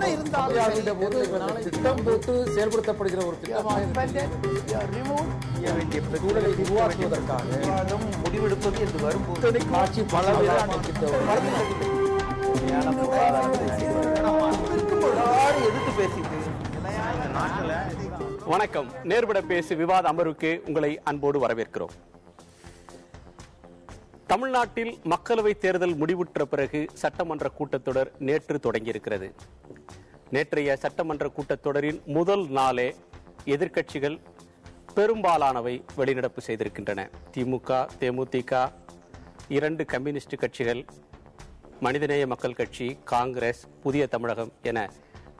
என்ன இருந்தாலும் திட்டம் போட்டு செயல்படுத்தப்படுகிற ஒரு சூழலை உருவாக்குவதற்காக முடிவெடுப்பது என்று வரும்போது ஆட்சி எதிர்த்து பேசிட்டு வணக்கம். நேர்பட பேசு விவாத அமர்வுக்கு உங்களை அன்போடு வரவேற்கிறோம். தமிழ்நாட்டில் மக்களவை தேர்தல் முடிவுற்ற பிறகு சட்டமன்ற கூட்டத்தொடர் நேற்று தொடங்கியிருக்கிறது. நேற்றைய சட்டமன்ற கூட்டத்தொடரின் முதல் நாளே எதிர்க்கட்சிகள் பெரும்பாலானவை வெளிநடப்பு செய்திருக்கின்றன. திமுக, தேமுதிக, 2 கம்யூனிஸ்ட் கட்சிகள், மனிதநேய மக்கள் கட்சி, காங்கிரஸ், புதிய தமிழகம் என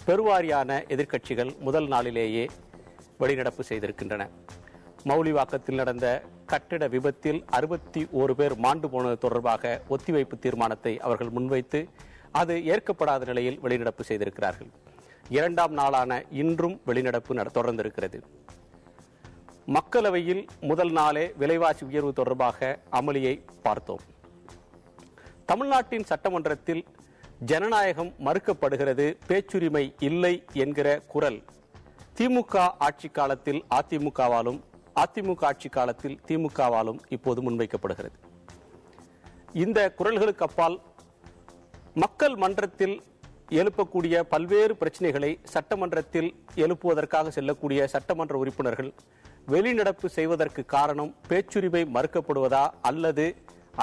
பெருவாரியான எதிர்க்கட்சிகள் முதல் நாளிலேயே வெளிநடப்பு செய்திருக்கின்றன. மௌலிவாக்கத்தில் நடந்த கட்டிட விபத்தில் 61 பேர் மாண்டு போனது தொடர்பாக ஒத்திவைப்பு தீர்மானத்தை அவர்கள் முன்வைத்து அது ஏற்கப்படாத நிலையில் வெளிநடப்பு செய்திருக்கிறார்கள். 2ஆம் நாளான இன்றும் வெளிநடப்பு தொடர்ந்திருக்கிறது. மக்களவையில் முதல் நாளே விலைவாசி உயர்வு தொடர்பாக அமளியை பார்த்தோம். தமிழ்நாட்டின் சட்டமன்றத்தில் ஜனநாயகம் மறுக்கப்படுகிறது, பேச்சுரிமை இல்லை என்கிற குரல் திமுக ஆட்சி காலத்தில் அதிமுகவாலும், அதிமுக ஆட்சி காலத்தில் திமுகவாலும் இப்போது முன்வைக்கப்படுகிறது. இந்த குரல்களுக்கு அப்பால் மக்கள் மன்றத்தில் எழுப்பக்கூடிய பல்வேறு பிரச்சனைகளை சட்டமன்றத்தில் எழுப்புவதற்காக செல்லக்கூடிய சட்டமன்ற உறுப்பினர்கள் வெளிநடப்பு செய்வதற்கு காரணம் பேச்சுரிமை மறுக்கப்படுவதா அல்லது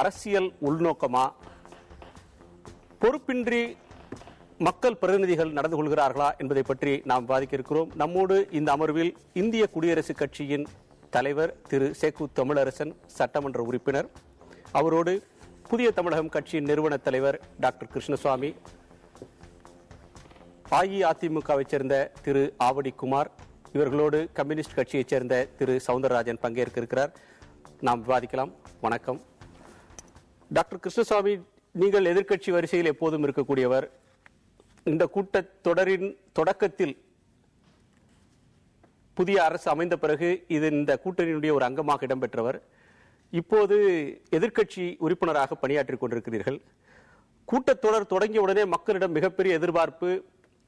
அரசியல் உள்நோக்கமா, பொறுப்பின்றி மக்கள் பிரதிநிதிகள் நடந்து கொள்கிறார்களா என்பதை பற்றி நாம் விவாதிக்க இருக்கிறோம். நம்மோடு இந்த அமர்வில் இந்திய குடியரசுக் கட்சியின் தலைவர் திரு சேக்கு தமிழரசன் சட்டமன்ற உறுப்பினர், அவரோடு புதிய தமிழகம் கட்சியின் நிறுவன தலைவர் டாக்டர் கிருஷ்ணசுவாமி, அஇஅதிமுகவை சேர்ந்த திரு ஆவடி குமார், இவர்களோடு கம்யூனிஸ்ட் கட்சியைச் சேர்ந்த திரு சவுந்தரராஜன் பங்கேற்க இருக்கிறார். நாம் விவாதிக்கலாம். வணக்கம் டாக்டர் கிருஷ்ணசுவாமி. நீங்கள் எதிர்க்கட்சி வரிசையில் எப்போதும் இருக்கக்கூடியவர். இந்த கூட்டத்தொடரின் தொடக்கத்தில் புதிய அரசு அமைந்த பிறகு இது இந்த கூட்டணியினுடைய ஒரு அங்கமாக இடம்பெற்றவர். இப்போது எதிர்க்கட்சி உறுப்பினராக பணியாற்றிக் கொண்டிருக்கிறீர்கள். கூட்டத்தொடர் தொடங்கிய உடனே மக்களிடம் மிகப்பெரிய எதிர்பார்ப்பு,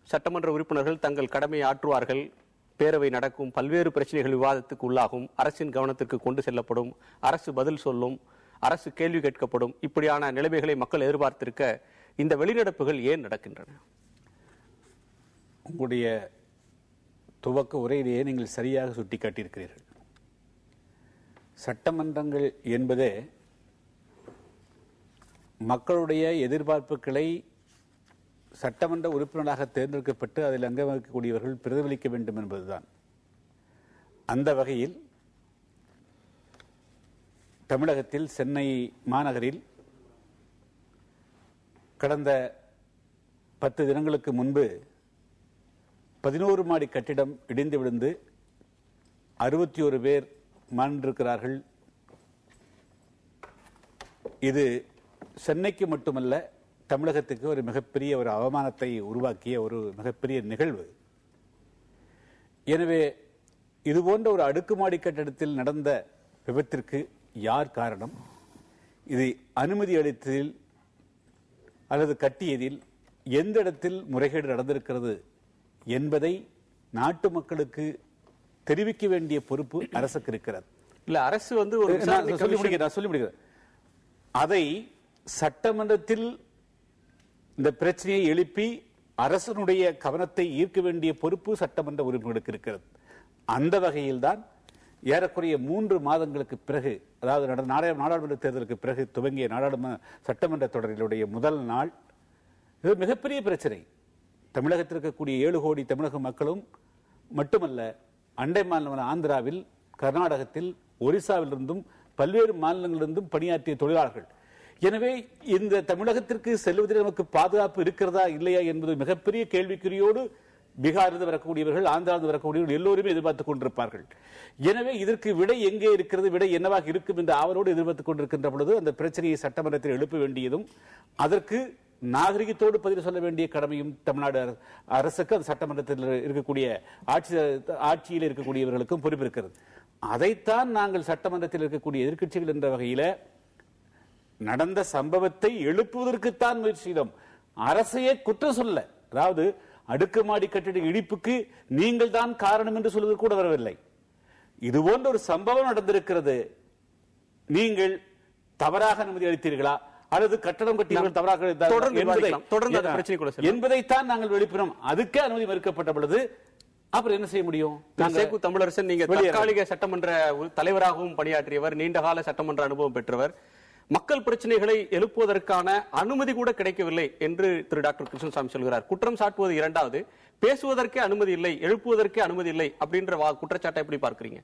சட்டமன்ற உறுப்பினர்கள் தங்கள் கடமையை ஆற்றுவார்கள், பேரவை நடக்கும், பல்வேறு பிரச்சனைகள் விவாதத்துக்கு உள்ளாகும், அரசின் கவனத்திற்கு கொண்டு செல்லப்படும், அரசு பதில் சொல்லும், அரசு கேள்வி கேட்கப்படும். இப்படியான நிலைமைகளை மக்கள் எதிர்பார்த்திருக்க இந்த வெளிநடப்புகள் ஏன் நடக்கின்றன? உங்களுடைய துவக்க உரையிலேயே நீங்கள் சரியாக சுட்டிக்காட்டியிருக்கிறீர்கள். சட்டமன்றங்கள் என்பதே மக்களுடைய எதிர்பார்ப்புகளை சட்டமன்ற உறுப்பினராக தேர்ந்தெடுக்கப்பட்டு அதில் அங்க வகிக்கக்கூடியவர்கள் பிரதிபலிக்க வேண்டும் என்பதுதான். அந்த வகையில் தமிழகத்தில் சென்னை மாநகரில் கடந்த 10 தினங்களுக்கு முன்பு 11 மாடி கட்டிடம் இடிந்து விழுந்து 61 பேர் மாண்டிருக்கிறார்கள். இது சென்னைக்கு மட்டுமல்ல, தமிழகத்துக்கு ஒரு மிகப்பெரிய ஒரு அவமானத்தை உருவாக்கிய ஒரு மிகப்பெரிய நிகழ்வு. எனவே இதுபோன்ற ஒரு அடுக்குமாடி கட்டிடத்தில் நடந்த விபத்திற்கு யார் காரணம், இது அனுமதி அளித்ததில் அல்லது கட்டியதில் எந்த இடத்தில் முறைகேடு நடந்திருக்கிறது என்பதை நாட்டு மக்களுக்கு தெரிவிக்க வேண்டிய பொறுப்பு அரசுக்கு இருக்கிறது. இல்ல, அரசு வந்து சொல்லி முடிக்கிறேன். அதை சட்டமன்றத்தில் இந்த பிரச்சனையை எழுப்பி அரசனுடைய கவனத்தை ஈர்க்க வேண்டிய பொறுப்பு சட்டமன்ற உறுப்பினர்களுக்கு இருக்கிறது. அந்த வகையில் தான் ஏறக்குறைய 3 மாதங்களுக்கு பிறகு, அதாவது நாடாளுமன்ற தேர்தலுக்கு பிறகு துவங்கிய சட்டமன்ற தொடரிலுடைய முதல் நாள் இது மிகப்பெரிய பிரச்சனை. தமிழகத்தில் இருக்கக்கூடிய 7 கோடி தமிழக மக்களும் மட்டுமல்ல, அண்டை மாநிலமான ஆந்திராவில், கர்நாடகத்தில், ஒரிசாவிலிருந்தும் பல்வேறு மாநிலங்களிலிருந்தும் பணியாற்றிய தொழிலாளர்கள். எனவே இந்த தமிழகத்திற்கு செல்வதில் நமக்கு பாதுகாப்பு இருக்கிறதா இல்லையா என்பது மிகப்பெரிய கேள்விக்குறியோடு பீகாரிலிருந்து வரக்கூடியவர்கள், ஆந்திராவிலிருந்து வரக்கூடியவர்கள் எல்லோருமே எதிர்பார்த்துக் கொண்டிருப்பார்கள். எனவே இதற்கு விடை எங்கே இருக்கிறது, விடை என்னவாக இருக்கும் என்ற ஆவலோடு எதிர்பார்த்துக் கொண்டிருக்கின்ற பொழுது அந்த பிரச்சனையை சட்டமன்றத்தில் எழுப்ப வேண்டியதும் அதற்கு நாகரிகத்தோடு பதில் சொல்ல வேண்டிய கடமையும் தமிழ்நாடு அரசுக்கு, அந்த சட்டமன்றத்தில் இருக்கக்கூடிய ஆட்சியில் இருக்கக்கூடியவர்களுக்கும் பொறுப்பு இருக்கிறது. அதைத்தான் நாங்கள் சட்டமன்றத்தில் இருக்கக்கூடிய எதிர்க்கட்சிகள் என்ற வகையில் நடந்த சம்பவத்தை எழுப்புவதற்குத்தான் முயற்சி செய்தோம். அரசையே குற்றம் சொல்ல, அதாவது அடுக்குமாடி கட்டிட இடிப்புக்கு நீங்கள் தான் காரணம் என்று சொல்வது கூட வரவில்லை. இது போன்ற ஒரு சம்பவம் நடந்திருக்கிறது, நீங்கள் தவறாக அனுமதி அளித்தீர்களா அல்லது கட்டடம் கட்டியவர்கள் தவறாக என்பதைத்தான் நாங்கள் வெளிப்பினோம். அதுக்கே அனுமதி மறுக்கப்பட்ட பொழுது அப்புறம் என்ன செய்ய முடியும்? சேகு தமிழரசன், நீங்க தற்காலிக சட்டமன்ற தலைவராகவும் பணியாற்றியவர், நீண்டகால சட்டமன்ற அனுபவம் பெற்றவர். மக்கள் பிரச்சனைகளை எழுப்புவதற்கான அனுமதி கூட கிடைக்கவில்லை என்று திரு டாக்டர் கிருஷ்ணசாமி சொல்கிறார். குற்றம் சாட்டுவது இரண்டாவது, பேசுவதற்கே அனுமதி இல்லை, எழுப்புவதற்கே அனுமதி இல்லை அப்படின்ற குற்றச்சாட்டை எப்படி பார்க்கிறீங்க?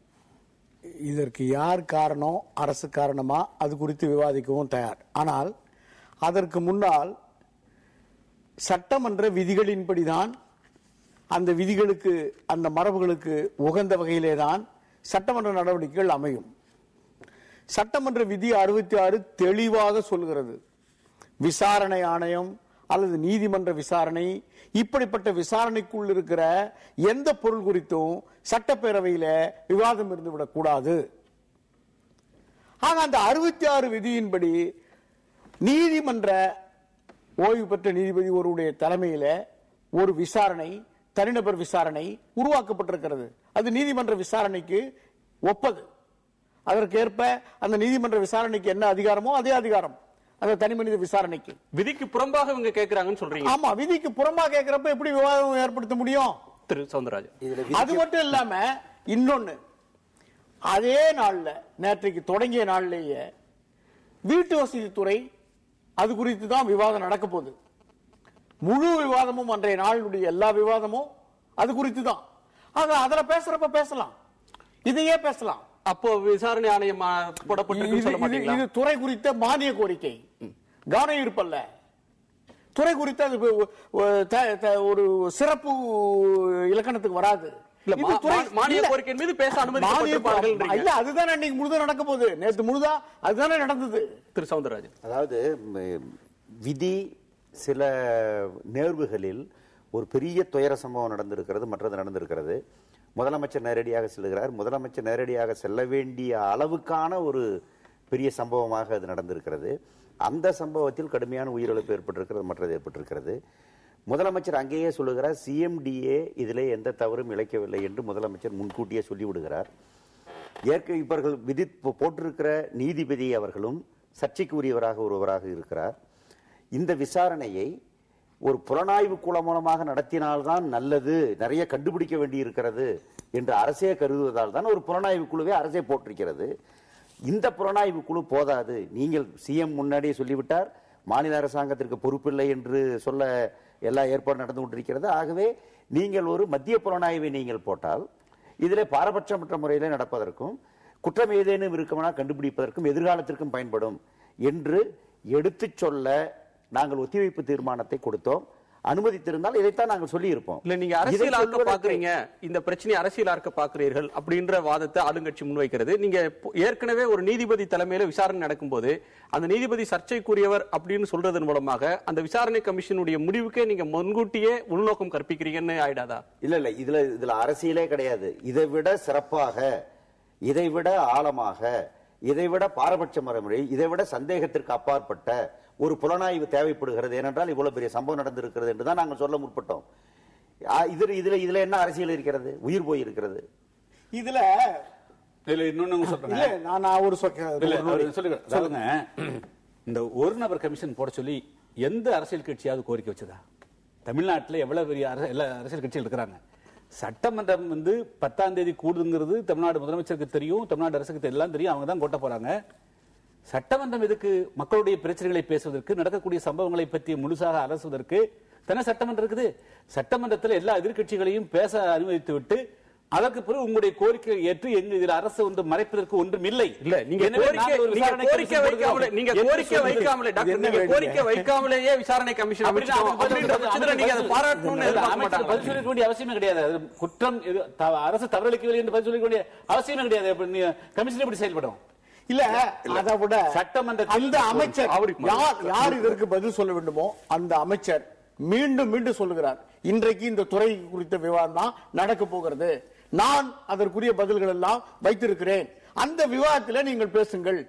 இதற்கு யார் காரணம், அரசு காரணமா, அது குறித்து விவாதிக்கவும் தயார். ஆனால் அதற்கு முன்னால் சட்டமன்ற விதிகளின்படிதான், அந்த விதிகளுக்கு, அந்த மரபுகளுக்கு உகந்த வகையிலே தான் சட்டமன்ற நடவடிக்கைகள் அமையும். சட்டமன்ற விதி 66 தெளிவாக சொல்கிறது, விசாரணை ஆணையம் அல்லது நீதிமன்ற விசாரணை, இப்படிப்பட்ட விசாரணைக்குள் இருக்கிற எந்த பொருள் குறித்தும் சட்டப்பேரவையில விவாதம் இருந்துவிடக் கூடாது. ஆக அந்த 66 விதியின்படி நீதிமன்ற ஓய்வு பெற்ற நீதிபதி ஒருவருடைய தலைமையில ஒரு விசாரணை, தனிநபர் விசாரணை உருவாக்கப்பட்டிருக்கிறது. அது நீதிமன்ற விசாரணைக்கு ஒப்பது. அதற்கேற்ப அந்த நீதிமன்ற விசாரணைக்கு என்ன அதிகாரமோ அதே அதிகாரம் அந்த தனி மனித விசாரணைக்கு. விதிக்கு புறம்பாக இவங்க கேட்கிறாங்கன்னு சொல்றீங்க. ஆமா, விதிக்கு புறம்பாக கேட்கிறப்ப எப்படி விவாதம் ஏற்படுத்த முடியும்? திரு சௌந்தரராஜன், அது மட்டும் இல்லாம இன்னொன்னு, அதே நாள்ல, நேற்றைக்கு தொடங்கிய நாள்லேயே வீட்டு வசதி துறை அது குறித்து தான் விவாதம் நடக்க போகுது. முழு விவாதமும், அன்றைய நாளுடைய எல்லா விவாதமும் அது குறித்து தான். ஆக அதுல பேசுறப்ப பேசலாம், இதையே பேசலாம். அப்போ விசாரணை ஆணையம் போடப்பட்டிருக்கு சொல்ல மாட்டீங்களா? இது துறை குறித்த மானிய கோரிக்கை, கவனம் இருப்பல்ல. துறை குறித்த ஒரு சிறப்பு இலக்கணத்துக்கு வராது. மானிய கோரிக்கை மீது பேச அனுமதி இல்ல, அதுதான் இன்னைக்கு முழுதும் நடக்க போகுது. நேற்று முழுதா அதுதானே நடந்தது. திரு சௌந்தரராஜன், அதாவது விதி சில நேர்வுகளில் ஒரு பெரிய துயர சம்பவம் நடந்திருக்கிறது, மற்றது நடந்திருக்கிறது. முதலமைச்சர் நேரடியாக செல்கிறார். முதலமைச்சர் நேரடியாக செல்ல வேண்டிய அளவுக்கான ஒரு பெரிய சம்பவமாக அது நடந்திருக்கிறது. அந்த சம்பவத்தில் கடுமையான உயிரிழப்பு ஏற்பட்டிருக்கிறது, மற்றது ஏற்பட்டிருக்கிறது. முதலமைச்சர் அங்கேயே சொல்லுகிறார், சிஎம்டிஏ இதிலே எந்த தவறும் இழைக்கவில்லை என்று முதலமைச்சர் முன்கூட்டியே சொல்லிவிடுகிறார். இவர்கள் விதி போட்டிருக்கிற நீதிபதி அவர்களும் சர்ச்சைக்கு உரியவராக ஒருவராக இருக்கிறார். இந்த விசாரணையை ஒரு புலனாய்வு குழு மூலமாக நடத்தினால்தான் நல்லது, நிறைய கண்டுபிடிக்க வேண்டி இருக்கிறது என்று அரசே கருதுவதால் தான் ஒரு புலனாய்வு குழுவை அரசே போட்டிருக்கிறது. இந்த புலனாய்வு குழு போதாது. நீங்கள் சிஎம் முன்னாடியே சொல்லிவிட்டார், மாநில அரசாங்கத்திற்கு பொறுப்பில்லை என்று சொல்ல எல்லா ஏற்பாடும் நடந்து கொண்டிருக்கிறது. ஆகவே நீங்கள் ஒரு மத்திய புலனாய்வை நீங்கள் போட்டால் இதிலே பாரபட்சமற்ற முறையிலே நடப்பதற்கும், குற்றம் ஏதேனும் இருக்குமானால் கண்டுபிடிப்பதற்கும், எதிர்காலத்திற்கும் பயன்படும் என்று எடுத்துச் சொல்ல நாங்கள் ஒத்திவைப்பு தீர்மானத்தை கொடுத்தோம். அனுமதித்திருந்தால் இதைத்தான் நாங்கள் சொல்லி இருப்போம். இல்ல, நீங்க அரசியலாக்க பாக்குறீங்க, இந்த பிரச்சனை அரசியலாக்க பாக்குறீர்கள் அப்படின்ற வாதத்தை ஆளுங்கட்சி முன்வைக்கிறது. நீங்க ஏற்கனவே ஒரு நீதிபதி தலைமையில விசாரணை நடக்கும்போது அந்த நீதிபதி சர்ச்சைக்குரியவர் அப்படின்னு சொல்றதன் மூலமாக அந்த விசாரணை கமிஷனுடைய முடிவுக்கே நீங்க முன்கூட்டியே உள்நோக்கம் கற்பிக்கிறீங்கன்னு ஆயிடாதா? இல்ல இல்ல, இதுல அரசியலே கிடையாது. இதை விட சிறப்பாக, இதை விட ஆழமாக, இதை விட பாரபட்ச முறை, இதை விட சந்தேகத்திற்கு அப்பாற்பட்ட ஒரு புலனாய்வு தேவைப்படுகிறது. ஏனென்றால் இவ்வளவு பெரிய சம்பவம் நடந்திருக்கிறது என்றுதான் நாங்கள் சொல்ல முற்பட்டோம். இதுல என்ன அரசியல் இருக்கிறது? உயிர் போய் இருக்கிறது. இதுல இன்னொன்னு சொல்லுங்க. இந்த ஒரு நபர் கமிஷன் போட சொல்லி எந்த அரசியல் கட்சியாவது கோரிக்கை வச்சதா? தமிழ்நாட்டில் எவ்வளவு பெரிய எல்லா அரசியல் கட்சிகள் இருக்கிறாங்க. சட்டமன்றம் 10ஆம் தேதி கூடுங்கிறது தமிழ்நாடு முதலமைச்சருக்கு தெரியும், தமிழ்நாடு அரசுக்கு எல்லாம் தெரியும். அவங்க தான் கொட்ட போறாங்க. சட்டமன்றம் எதுக்கு? மக்களுடைய பிரச்சனைகளை பேசுவதற்கு, நடக்கக்கூடிய சம்பவங்களை பற்றி முழுசாக அலசுவதற்கு தானே சட்டமன்றம் இருக்குது. சட்டமன்றத்தில் எல்லா எதிர்கட்சிகளையும் பேச அனுமதித்து விட்டு அதற்கு பிறகு உங்களுடைய கோரிக்கை ஏற்று இதில் அரசு ஒன்று மறைப்பதற்கு ஒன்றும் இல்லை. இல்ல, நீங்க கோரிக்கை வைக்காமலேயே விசாரணை கமிஷன் வேண்டிய அவசியமே கிடையாது. குற்றம் அரசு தவறளிக்கவில்லை என்று பதில் சொல்லிக்க வேண்டிய அவசியமே கிடையாது. கமிஷன் எப்படி செயல்படும்? இல்ல, அதை விட சட்டமன்ற அந்த அமைச்சர் யார் இதற்கு பதில் சொல்ல வேண்டுமோ அந்த அமைச்சர் மீண்டும் மீண்டும் சொல்லுகிறார், இன்றைக்கு இந்த துறை குறித்த விவாதம் தான் நடக்க போகிறது, நான் அதற்குரிய பதில்கள் எல்லாம் வைத்திருக்கிறேன், அந்த விவாதத்தில் நீங்கள் பேசுங்கள்,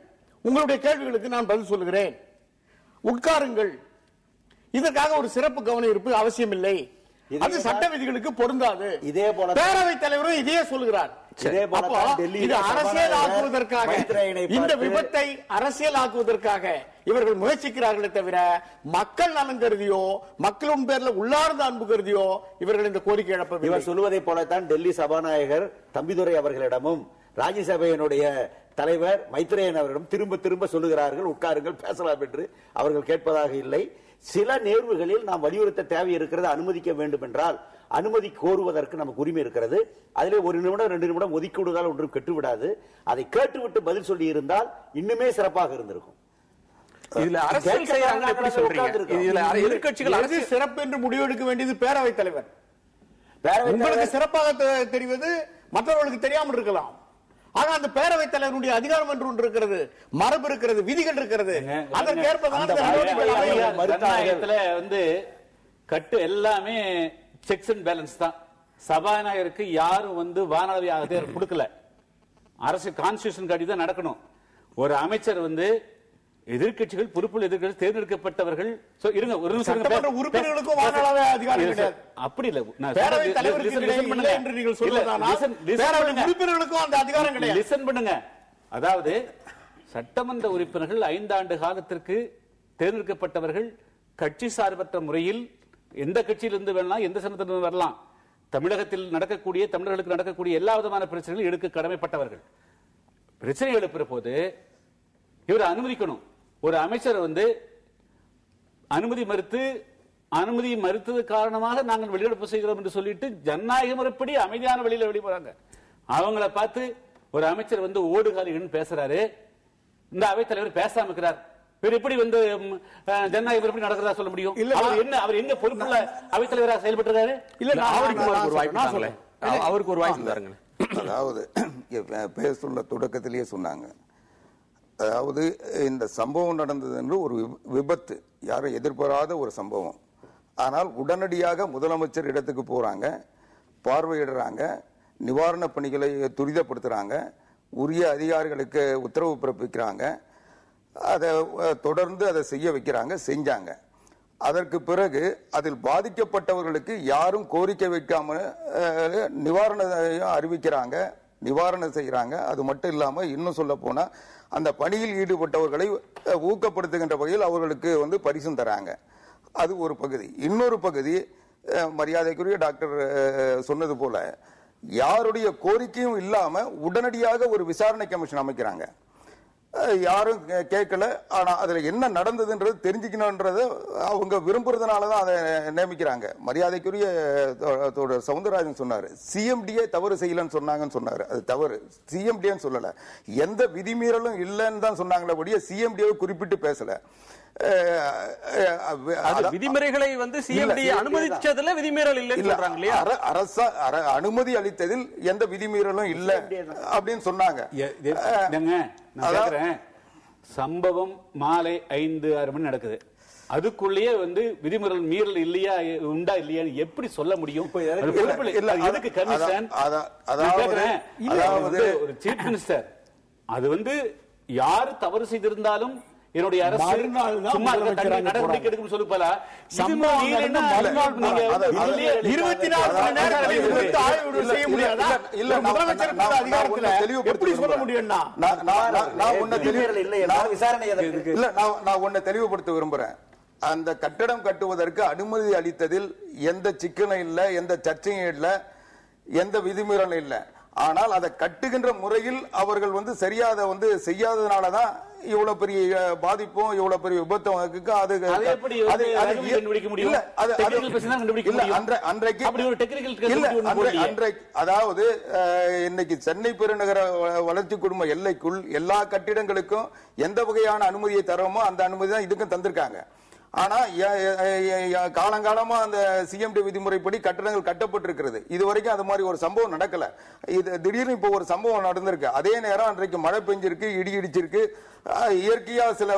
உங்களுடைய கேள்விகளுக்கு நான் பதில் சொல்லுகிறேன், உட்காருங்கள், இதற்காக ஒரு சிறப்பு கவனம் இருப்பு அவசியம் இல்லை. அது சட்ட விதிகளுக்கு பொருந்தாது. இதே போல பேரவைத் தலைவரும் இதையே சொல்கிறார். இது அரசியல் ஆக்குவதற்காக, இந்த விபத்தை அரசியல் ஆக்குவதற்காக இவர்கள் முயற்சிக்கிறார்களே தவிர மக்கள் நலன் கருதியோ மக்களின் பேர்ல உள்ளார்ந்த அன்பு கருதியோ இவர்கள் இந்த கோரிக்கை இழப்ப. இவர் சொல்வதை போலத்தான் டெல்லி சபாநாயகர் தம்பிதுரை அவர்களிடமும் ராஜ்யசபையினுடைய தலைவர் மைத்ரேயன் அவரிடம் திரும்ப திரும்ப சொல்லுகிறார்கள், உட்காருங்கள் பேசலாம் என்று. அவர்கள் கேட்பதாக இல்லை. சில நேர்வுகளில் நாம் வலியுறுத்த தேவை இருக்கிறது. அனுமதிக்க வேண்டும் என்றால் அனுமதி கோருவதற்கு நமக்கு உரிமை இருக்கிறது. அதிலே 1 நிமிடம் 2 நிமிடம் ஒதுக்கி விடுவதால் ஒன்றும் கெட்டுவிடாது. அதை கேட்டுவிட்டு பதில் சொல்லி இருந்தால் இன்னுமே சிறப்பாக இருந்திருக்கும். இதுல அரசியல் செய்யறாங்க எப்படி சொல்றீங்க? இதுல எதிர்க்கட்சிகள் அரசு சிறப்பு என்று முடிவெடுக்க வேண்டியது பேரவைத் தலைவர். உங்களுக்கு சிறப்பாக தெரிவது மற்றவர்களுக்கு தெரியாமல் இருக்கலாம். ஆனா அந்த பேரவைத் தலைவருடைய அதிகாரம் என்று ஒன்று இருக்கிறது, மரபு இருக்கிறது, விதிகள் இருக்கிறது. அதற்கேற்பதான் வந்து கட்டு எல்லாமே செக்ஸ் அண்ட் பேலன்ஸ் தான். சபாநாயகருக்கு யாரும் வந்து வானளவி கொடுக்கல. அரசு கான்ஸ்டிடியூஷன் கடி தான் நடக்கணும். ஒரு அமைச்சர் வந்து எதிர்க்கட்சிகள் பொறுப்புள்ள எதிர்க்கட்சி தேர்ந்தெடுக்கப்பட்டவர்கள் இருங்க ஒரு நிமிஷம், உறுப்பினர்களுக்கும் வானளவி அதிகாரம் கிடையாது. அப்படி இல்ல, பேரவைத் தலைவருக்கு இல்லை என்று நீங்கள் சொல்வதானால் உறுப்பினர்களுக்கும் அந்த அதிகாரம் கிடையாது. லிசன் பண்ணுங்க. அதாவது சட்டமன்ற உறுப்பினர்கள் 5 ஆண்டு காலத்திற்கு தேர்ந்தெடுக்கப்பட்டவர்கள் கட்சி சார்பற்ற முறையில் எந்த கட்சியிலிருந்து வேணலாம், எந்த சமூகத்திலிருந்து வரலாம். தமிழகத்தில் நடக்கக்கூடிய, தமிழர்களுக்கு நடக்கக்கூடிய எல்லா விதமான பிரச்சனைகளும் எடுக்க கடமைப்பட்டவர்கள். பிரச்சனை எழுப்புற போது இவர் அனுமதிக்கணும். ஒரு அமைச்சர் வந்து அனுமதி மறுத்தது காரணமாக நாங்கள் வெளியெடுப்பு செய்கிறோம் என்று சொல்லிட்டு ஜனநாயக முறைப்படி அமைதியான வழியில வெளிப்படுறாங்க. அவங்கள பார்த்து ஒரு அமைச்சர் வந்து ஓடுகாலிகள்னு பேசுறாரு, இந்த அவைத்தலைவர் பேசாம இருக்கிறார். இவர் எப்படி வந்து ஜனநாயக முறைப்படி நடக்கிறதா சொல்ல முடியும்? அவர் என்ன பொறுப்புள்ள அவைத்தலைவராக செயல்பட்டுறாரு? இல்ல, அவருக்கு ஒரு வாய்ப்பு தாருங்க. அதாவது பேசுள்ள தொடக்கத்திலேயே சொன்னாங்க, அதாவது இந்த சம்பவம் நடந்தது என்று ஒரு விபத்து, யாரும் எதிர்பாராத ஒரு சம்பவம். ஆனால் உடனடியாக முதலமைச்சர் இடத்துக்கு போறாங்க, பார்வையிடுறாங்க, நிவாரண பணிகளை துரிதப்படுத்துறாங்க, உரிய அதிகாரிகளுக்கு உத்தரவு பிறப்பிக்கிறாங்க, அதை தொடர்ந்து அதை செய்ய வைக்கிறாங்க, செஞ்சாங்க. அதற்கு பிறகு அதில் பாதிக்கப்பட்டவர்களுக்கு யாரும் கோரிக்கை வைக்காம நிவாரணம் அறிவிக்கிறாங்க, நிவாரணம் செய்யறாங்க. அது மட்டும் இல்லாம இன்னும் சொல்ல போனா அந்த பணியில் ஈடுபட்டவர்களை ஊக்கப்படுத்துகின்ற வகையில் அவர்களுக்கு வந்து பரிசும் தராங்க. அது ஒரு பகுதி. இன்னொரு பகுதி, மரியாதைக்குரிய டாக்டர் சொன்னது போல யாருடைய கோரிக்கையும் இல்லாம உடனடியாக ஒரு விசாரணை கமிஷன் அமைக்கிறாங்க. யாரும் கேட்கல, ஆனா அதுல என்ன நடந்ததுன்றது தெரிஞ்சுக்கணும்ன்றது அவங்க விரும்புறதுனாலதான் அதை நியமிக்கிறாங்க. மரியாதைக்குரிய சவுந்தரராஜன் சொன்னாரு, சிஎம்டிஏ தவறு செய்யலன்னு சொன்னாங்கன்னு சொன்னாரு. அது தவறு, சிஎம்டிஏன்னு சொல்லல, எந்த விதிமீறலும் இல்லைன்னு தான் சொன்னாங்களே, சிஎம்டிஏ குறிப்பிட்டு பேசல. விதிமுறைகளை வந்து சிஎம்டி அனுமதிச்சதுல விதிமீறல் இல்லைன்னு சொல்றாங்க இல்லையா? அரசு அனுமதி அளித்ததில் எந்த விதிமீறலும் இல்லை அப்படின்னு சொன்னாங்க. சம்பவம் மாலை 5-6 மணி நடக்குது. அதுக்குள்ளேயே வந்து விதிமுறை மீறல் இல்லையா உண்டா இல்லையா எப்படி சொல்ல முடியும்? எதுக்கு கமிஷன்? அதாவது ஒரு சீஃப் மினிஸ்டர் அது வந்து யாரு தவறு செய்திருந்தாலும் என்னுடைய அரசு சும்மா நடவடிக்கை எடுக்கும் சொல்லு போல தெளிவுபடுத்த விரும்புறேன். அந்த கட்டடம் கட்டுவதற்கு அனுமதி அளித்ததில் எந்த சிக்கலும் இல்லை, எந்த சர்ச்சையும் இல்லை, எந்த விதிமீறலும் இல்லை. ஆனால் அதை கட்டுகின்ற முறையில் அவர்கள் வந்து சரியாத வந்து செய்யாததுனாலதான் இவ்வளவு பெரிய பாதிப்பும் இவ்வளவு பெரிய விபத்தும் அதாவது இன்னைக்கு சென்னை பெருநகர வளர்ச்சி குழும எல்லைக்குள் எல்லா கட்டிடங்களுக்கும் எந்த வகையான அனுமதியை தரோமோ அந்த அனுமதி தான் இதுக்கும் தந்திருக்காங்க. ஆனா காலங்காலமா அந்த சிஎம்டி விதிமுறைப்படி கட்டடங்கள் கட்டப்பட்டிருக்கிறது. இதுவரைக்கும் அது மாதிரி ஒரு சம்பவம் நடக்கல. இது திடீர்னு இப்போ ஒரு சம்பவம் நடந்திருக்கு. அதே நேரம் அன்றைக்கு மழை பெஞ்சிருக்கு, இடி இடிச்சிருக்கு, இயற்கையா சில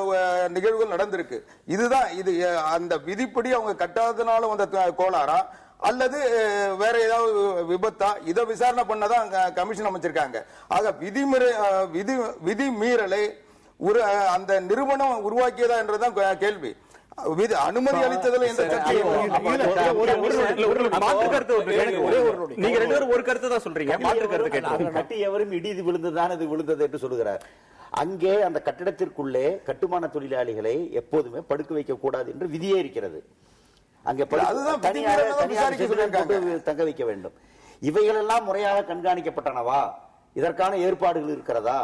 நிகழ்வுகள் நடந்திருக்கு. இதுதான் இது அந்த விதிப்படி அவங்க கட்டாததுனால வந்த கோளாறா அல்லது வேற ஏதாவது விபத்தா, இதை விசாரணை பண்ணதான் கமிஷன் அமைச்சிருக்காங்க. ஆக விதி மீறலை அந்த நிறுவனம் உருவாக்கியதா என்றதுதான் கேள்வி. அனுமதி அளித்ததில் எந்த சர்ச்சையும் நீங்க ரெண்டு பேரும் ஒரு கருத்து தான் சொல்றீங்க, மாற்று கருத்து கேட்டோம். கட்டியவரும் இடி விழுந்ததுதான் இது விழுந்தது என்று சொல்லுகிறார். அங்கே அந்த கட்டிடத்திற்குள்ளே கட்டுமான தொழிலாளிகளை எப்போதுமே படுக்க வைக்க கூடாது என்று விதியே இருக்கிறது. அங்கே தங்க வைக்க வேண்டும். இவைகளெல்லாம் முறையாக கண்காணிக்கப்பட்டனவா? இதற்கான ஏற்பாடுகள் இருக்கிறதா?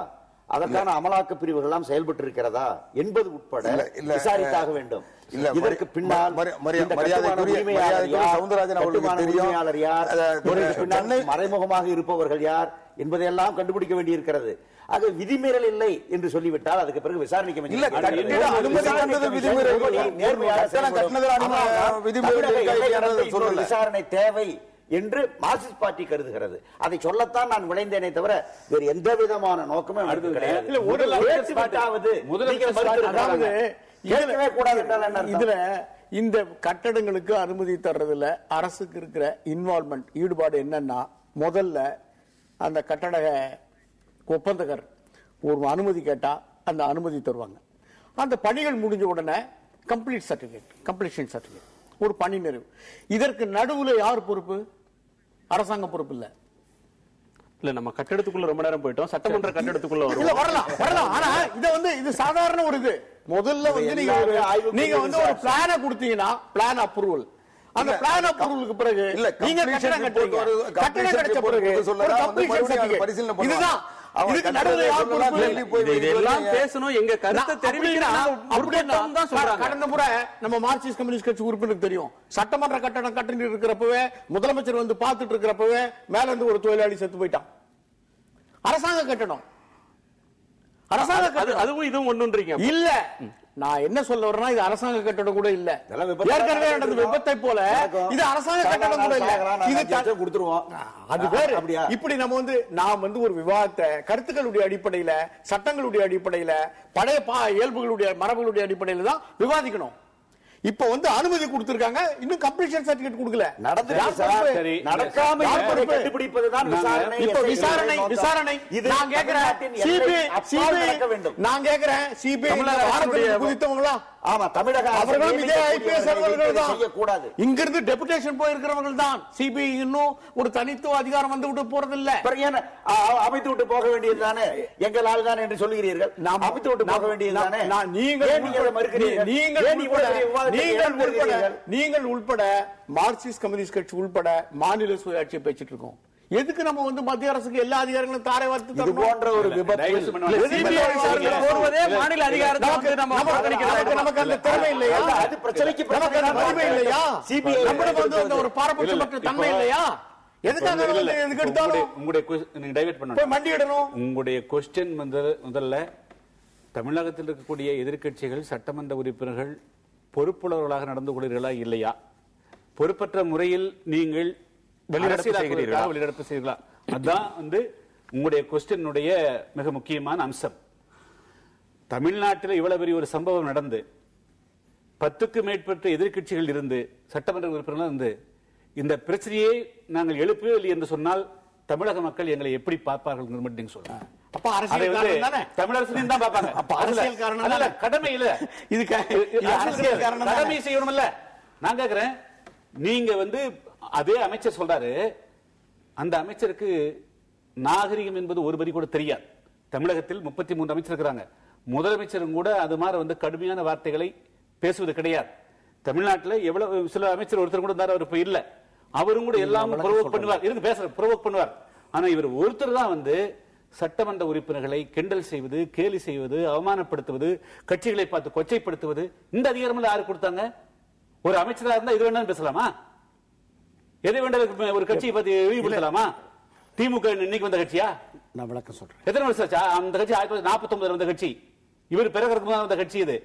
அதற்கான அமலாக்க பிரிவுகள் எல்லாம் செயல்பட்டு இருக்கிறதா என்பது உட்பட விசாரித்தாக வேண்டும். இதற்கு பின்னால் மறைமுகமாக இருப்பவர்கள் யார் என்பதையெல்லாம் கண்டுபிடிக்க வேண்டியிருக்கிறது. ஆக விதிமீறல் இல்லை என்று சொல்லிவிட்டால் அதுக்கு பிறகு விசாரணைக்கு விசாரணை தேவை என்று மார்க்சிஸ்ட் பார்ட்டி கருதுகிறது. அதை சொல்லத்தான் நான் விளைந்தேனே தவிர வேறு எந்த விதமான நோக்கமும் கிடையாது. இதுல இந்த கட்டடங்களுக்கு அனுமதி தர்றதுல அரசுக்கு இருக்கிற இன்வால்வ்மெண்ட் ஈடுபாடு என்னன்னா, முதல்ல அந்த கட்டட ஒப்பந்தகர் ஒரு அனுமதி கேட்டா அந்த அனுமதி தருவாங்க. அந்த பணிகள் முடிஞ்ச உடனே கம்ப்ளீஷன் சர்டிபிகேட், ஒரு பணி நிறைவு. இதற்கு நடுவுல யார் பொறுப்பு? அரசாங்கம் பொறுப்பு இல்ல. இல்ல, நம்ம கட்டடத்துக்குள்ள ரொம்ப நேரம் போயிட்டோம். சட்டமன்ற கட்டடத்துக்குள்ள வரலாம். ஆனா இது சாதாரண ஒரு இது. முதல்ல நீங்க ஒரு பிளான கொடுத்தீங்கன்னா பிளான் அப்ரூவல், அந்த பிளான் அப்ரூவலுக்கு பிறகு நீங்க கட்டடம் கட்டுறீங்க. கட்டடம் கிடைச்ச பிறகு ஒரு கம்ப்ளீஷன் சர்டிபிகேட். இதுதான் இதுக்கு நடுவுல யார் பொறுப்பு? இதெல்லாம் பேசணும், எங்க கருத்தை தெரிவிக்கிறோம். கடந்த முறை நம்ம மார்க்சிஸ்ட் கம்யூனிஸ்ட் கட்சி உறுப்பினருக்கு தெரியும், சட்டமன்ற கட்டடம் கட்டிட்டு இருக்கிறப்பவே முதலமைச்சர் வந்து பார்த்துட்டு இருக்கிறப்பவே மேல இருந்து ஒரு தொழிலாளி செத்து போயிட்டான். அரசாங்க கட்டடம், அதுவும் இதுவும் ஒண்ணுன்றீங்க இல்ல. நான் என்ன சொல்ல வரேன்னா, இது அரசாங்க கட்டடம் கூட இல்ல. ஏற்கனவே நடந்த விபத்தை போல இது அரசாங்க கட்டடம் கூட இல்ல. இது கொடுத்துருவோம். அது வேற. இப்படி நாம் ஒரு விவாதத்தை கருத்துக்களுடைய அடிப்படையில, சட்டங்களுடைய அடிப்படையில, பழைய இயல்புகளுடைய மரபுகளுடைய அடிப்படையில தான் விவாதிக்கணும். இப்ப அனுமதி கொடுத்திருக்காங்க, இன்னும் கம்ப்ளீஷன் சர்டிபிகேட் கொடுக்கல. நான் கேக்குறேன் சிபிஐ குதித்தவங்களா? ஆமா, தமிழக அவர்களும் இதே ஐபிஎஸ் அவர்கள் தான். இங்கிருந்து டெபுடேஷன் போயிருக்கிறவர்கள் தான். சிபிஐ இன்னும் ஒரு தனித்துவ அதிகாரம் வந்து விட்டு போறது இல்ல. அமைத்து விட்டு போக வேண்டியது தானே, எங்களால் தான் என்று சொல்லுகிறீர்கள். நாம் அமைத்து விட்டு போக வேண்டியது தானே. நீங்கள் உள்பட மார்க்சிஸ்ட் கம்யூனிஸ்ட் கட்சி உள்பட மாநில சுயாட்சியை பேசிட்டு இருக்கோம். எதுக்கு நம்ம மத்திய அரசுக்கு எல்லா அதிகாரங்களும் தாரை வார்த்து தரணும்? போன்ற ஒரு விபத்து மாநில அதிகாரத்தை நமக்கு அந்த திறமை இல்லையா? அது பிரச்சனைக்கு மதிப்பு இல்லையா? சிபிஐ ஒரு பாரபட்சமற்ற தன்மை இல்லையா? எதுக்கு எடுத்தாலும் உங்களுடைய கொஸ்டின் முதல்ல தமிழகத்தில் இருக்கக்கூடிய எதிர்க்கட்சிகள் சட்டமன்ற உறுப்பினர்கள் பொறுப்புள்ளவர்களாக நடந்து கொள்கிறீர்களா இல்லையா? பொறுப்பற்ற முறையில் நீங்கள் வெளிநடப்பு செய்கிறீர்களா? அதுதான் உங்களுடைய கொஸ்டினுடைய மிக முக்கியமான அம்சம். தமிழ்நாட்டில் இவ்வளவு பெரிய ஒரு சம்பவம் நடந்து 10க்கு மேற்பட்ட எதிர்க்கட்சிகள் இருந்து சட்டமன்ற உறுப்பினர்கள் இருந்து இந்த பிரச்சனையை நாங்கள் எழுப்பவில்லை என்று சொன்னால் தமிழக மக்கள் எங்களை எப்படி பார்ப்பார்கள் என்று நீங்க சொல்லுங்க. தமிழரசு தான் பார்ப்பாங்க. அரசியல் காரணம் கடமை இல்ல, இது கடமை செய்யணும் இல்ல. நான் கேக்குறேன், நீங்க அதே அமைச்சர் சொல்றாரு, அந்த அமைச்சருக்கு நாகரிகம் என்பது ஒரு வரி கூட தெரியாது. தமிழகத்தில் 33 அமைச்சர் இருக்கிறாங்க. முதலமைச்சரும் கூட அது மாதிரி கடுமையான வார்த்தைகளை பேசுவது கிடையாது. தமிழ்நாட்டில் எவ்வளவு சில அமைச்சர் ஒருத்தர் கூட இருந்தார், அவர் இப்ப இல்ல. அவரும் கூட எல்லாம் ப்ரொவோக் பண்ணுவார், இருந்து பேசுற ப்ரொவோக் பண்ணுவார். ஆனா இவர் ஒருத்தர் தான் சட்டமன்ற உறுப்பினர்களை கிண்டல் செய்வது, கேலி செய்வது, அவமானப்படுத்துவது, கட்சிகளை பார்த்து கொச்சைப்படுத்துவது, இந்த அதிகாரம் யாரு கொடுத்தாங்க? ஒரு அமைச்சரா இருந்தா இது வேண்டாம் பேசலாமா? எதை வேண்டாம் ஒரு கட்சியை பத்தி இழிவுபடுத்தலாமா? திமுக இன்னைக்கு வந்த கட்சியா? நான் விளக்கம் சொல்றேன். எத்தனை வருஷம் ஆச்சு அந்த கட்சி? 1949 வந்த கட்சி. இவர் பிறகு வந்த கட்சி. இது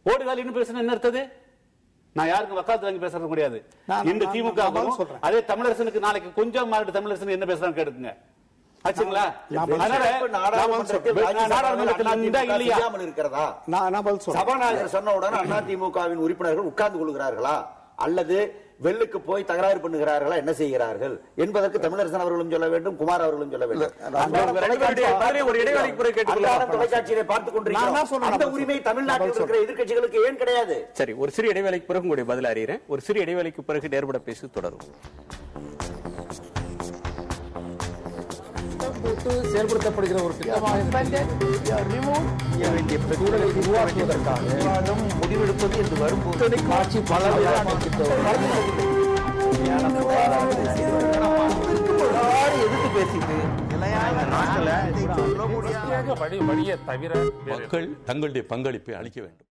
ஓடுகால் இன்னும் பேசுன என்ன அர்த்தது? நான் யாருக்கும் வக்காலத்து வாங்கி பேசுறது முடியாது. இந்த திமுக அதே தமிழரசனுக்கு நாளைக்கு கொஞ்சம் மாறிட்டு தமிழரசன் என்ன பேசுறான்னு கேட்டுக்குங்க. ஆச்சுங்களா? சபாநாயகர் சொன்ன உடனே அதிமுகவின் உறுப்பினர்கள் உட்கார்ந்து கொள்கிறார்களா அல்லது வெள்ளுக்கு போய் தகராறு பண்ணுகிறார்களா, என்ன செய்கிறார்கள் என்பதற்கு தமிழரசன் அவர்களும் சொல்ல வேண்டும், குமார் அவர்களும் சொல்ல வேண்டும். தொலைக்காட்சியை பார்த்துக் கொண்டிருக்கிறோம். அந்த உரிமை தமிழ்நாட்டில் இருக்கிற எதிர்க்கட்சிகளுக்கு ஏன் கிடையாது? சரி, ஒரு சிறு இடைவேளைக்கு பிறகு உங்களுடைய பதில் அறிகிறேன். ஒரு சிறு இடைவேளைக்கு பிறகு நேர்பட பேசி தொடரும். செயல்படுத்தப்படுகிற ஒரு திட்டமாக சூழலை உருவாக்குவதற்காக விவாதம் முடிவெடுப்பது என்று வரும்போது ஆட்சி பல எதிர்த்து பேசிட்டு மக்கள் தங்களுடைய பங்களிப்பை அளிக்க வேண்டும்.